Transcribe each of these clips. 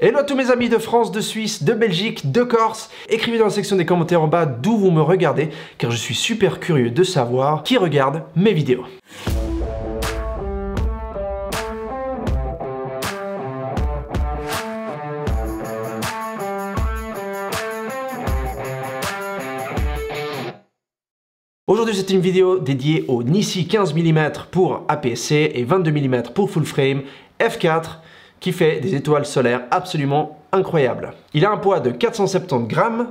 Hello à tous mes amis de France, de Suisse, de Belgique, de Corse. Écrivez dans la section des commentaires en bas d'où vous me regardez, car je suis super curieux de savoir qui regarde mes vidéos. Aujourd'hui c'est une vidéo dédiée au Nissi 15 mm pour APS-C et 22 mm pour full frame f4 qui fait des étoiles solaires absolument incroyables. Il a un poids de 470 grammes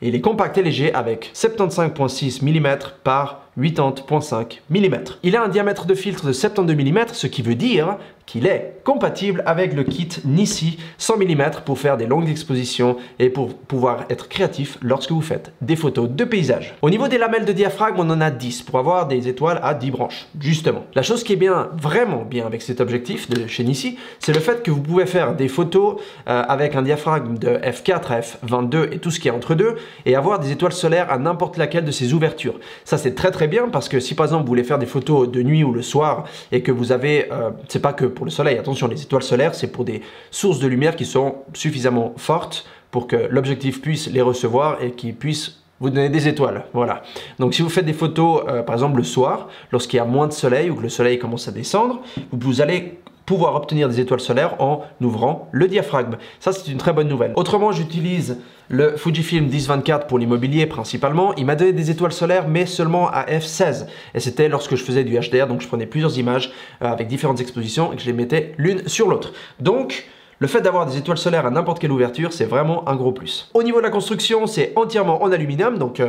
et il est compact et léger avec 75,6 mm par 80,5 mm. Il a un diamètre de filtre de 72 mm, ce qui veut dire qu'il est compatible avec le kit Nissi 100 mm pour faire des longues expositions et pour pouvoir être créatif lorsque vous faites des photos de paysage. Au niveau des lamelles de diaphragme, on en a 10 pour avoir des étoiles à 10 branches, justement. La chose qui est bien, vraiment bien avec cet objectif de chez Nissi, c'est le fait que vous pouvez faire des photos avec un diaphragme de f4 à f22 et tout ce qui est entre deux et avoir des étoiles solaires à n'importe laquelle de ces ouvertures. Ça c'est très bien parce que si par exemple vous voulez faire des photos de nuit ou le soir et que vous avez, c'est pas que pour le soleil, attention, les étoiles solaires c'est pour des sources de lumière qui sont suffisamment fortes pour que l'objectif puisse les recevoir et qu'il puisse vous donner des étoiles, voilà. Donc si vous faites des photos par exemple le soir, lorsqu'il y a moins de soleil ou que le soleil commence à descendre, vous allez pouvoir obtenir des étoiles solaires en ouvrant le diaphragme. Ça c'est une très bonne nouvelle. Autrement, j'utilise le Fujifilm 10-24 pour l'immobilier principalement. Il m'a donné des étoiles solaires mais seulement à f16 et c'était lorsque je faisais du HDR, donc je prenais plusieurs images avec différentes expositions et que je les mettais l'une sur l'autre. Donc le fait d'avoir des étoiles solaires à n'importe quelle ouverture, c'est vraiment un gros plus. Au niveau de la construction, c'est entièrement en aluminium, donc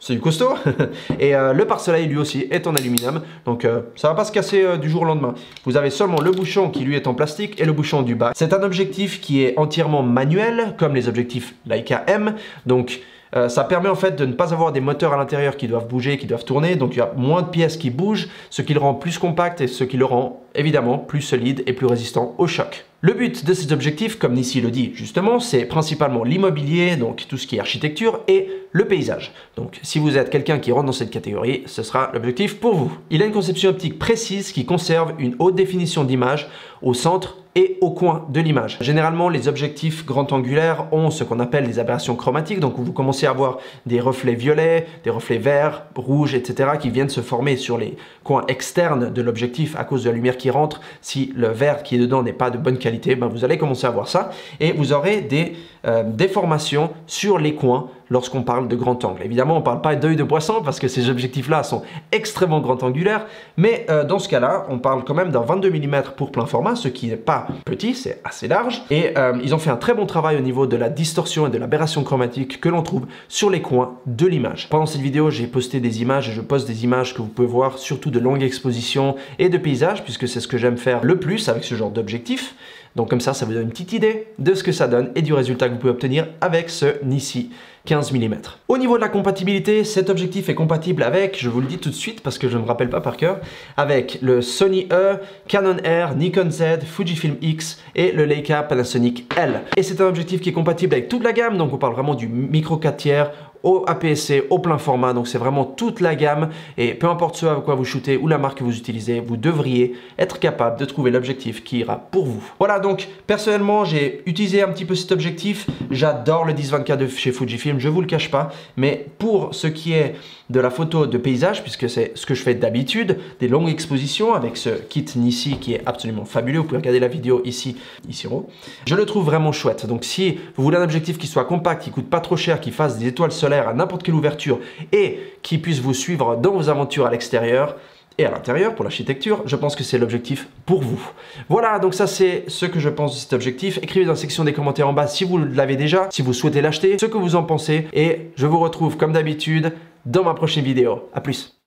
c'est du costaud. Et le pare-soleil lui aussi est en aluminium, donc ça va pas se casser du jour au lendemain. Vous avez seulement le bouchon qui lui est en plastique et le bouchon du bas. C'est un objectif qui est entièrement manuel, comme les objectifs Leica M, donc ça permet en fait de ne pas avoir des moteurs à l'intérieur qui doivent bouger, qui doivent tourner, donc il y a moins de pièces qui bougent, ce qui le rend plus compact et ce qui le rend évidemment plus solide et plus résistant au choc. Le but de ces objectifs, comme Nissi le dit justement, c'est principalement l'immobilier, donc tout ce qui est architecture, et le paysage. Donc si vous êtes quelqu'un qui rentre dans cette catégorie, ce sera l'objectif pour vous. Il a une conception optique précise qui conserve une haute définition d'image au centre et au coin de l'image. Généralement, les objectifs grand angulaires ont ce qu'on appelle des aberrations chromatiques, donc vous commencez à avoir des reflets violets, des reflets verts, rouges, etc. qui viennent se former sur les coins externes de l'objectif à cause de la lumière qui rentre. Si le vert qui est dedans n'est pas de bonne qualité, ben vous allez commencer à voir ça et vous aurez des déformations sur les coins lorsqu'on parle de grand angle. Évidemment, on ne parle pas d'œil de poisson parce que ces objectifs-là sont extrêmement grand angulaires, mais dans ce cas-là, on parle quand même d'un 22 mm pour plein format, ce qui n'est pas petit, c'est assez large. Et ils ont fait un très bon travail au niveau de la distorsion et de l'aberration chromatique que l'on trouve sur les coins de l'image. Pendant cette vidéo, j'ai posté des images et je poste des images que vous pouvez voir, surtout de longue exposition et de paysage, puisque c'est ce que j'aime faire le plus avec ce genre d'objectif. Donc comme ça vous donne une petite idée de ce que ça donne et du résultat que vous pouvez obtenir avec ce Nissi 15 mm. Au niveau de la compatibilité, cet objectif est compatible avec, je vous le dis tout de suite parce que je ne me rappelle pas par cœur, avec le Sony E, Canon R, Nikon Z, Fujifilm X et le Leica Panasonic L. Et c'est un objectif qui est compatible avec toute la gamme, donc on parle vraiment du micro 4/3, au APS-C, au plein format, donc c'est vraiment toute la gamme et peu importe ce à quoi vous shootez ou la marque que vous utilisez, vous devriez être capable de trouver l'objectif qui ira pour vous. Voilà, donc personnellement j'ai utilisé un petit peu cet objectif, j'adore le 10-24 de chez Fujifilm, je vous le cache pas, mais pour ce qui est de la photo de paysage, puisque c'est ce que je fais d'habitude, des longues expositions avec ce kit Nissi qui est absolument fabuleux, vous pouvez regarder la vidéo ici en haut, je le trouve vraiment chouette. Donc si vous voulez un objectif qui soit compact, qui coûte pas trop cher, qui fasse des étoiles solaires à n'importe quelle ouverture et qui puisse vous suivre dans vos aventures à l'extérieur et à l'intérieur pour l'architecture, je pense que c'est l'objectif pour vous. Voilà, donc ça c'est ce que je pense de cet objectif. Écrivez dans la section des commentaires en bas si vous l'avez déjà, si vous souhaitez l'acheter, ce que vous en pensez et je vous retrouve comme d'habitude dans ma prochaine vidéo. À plus.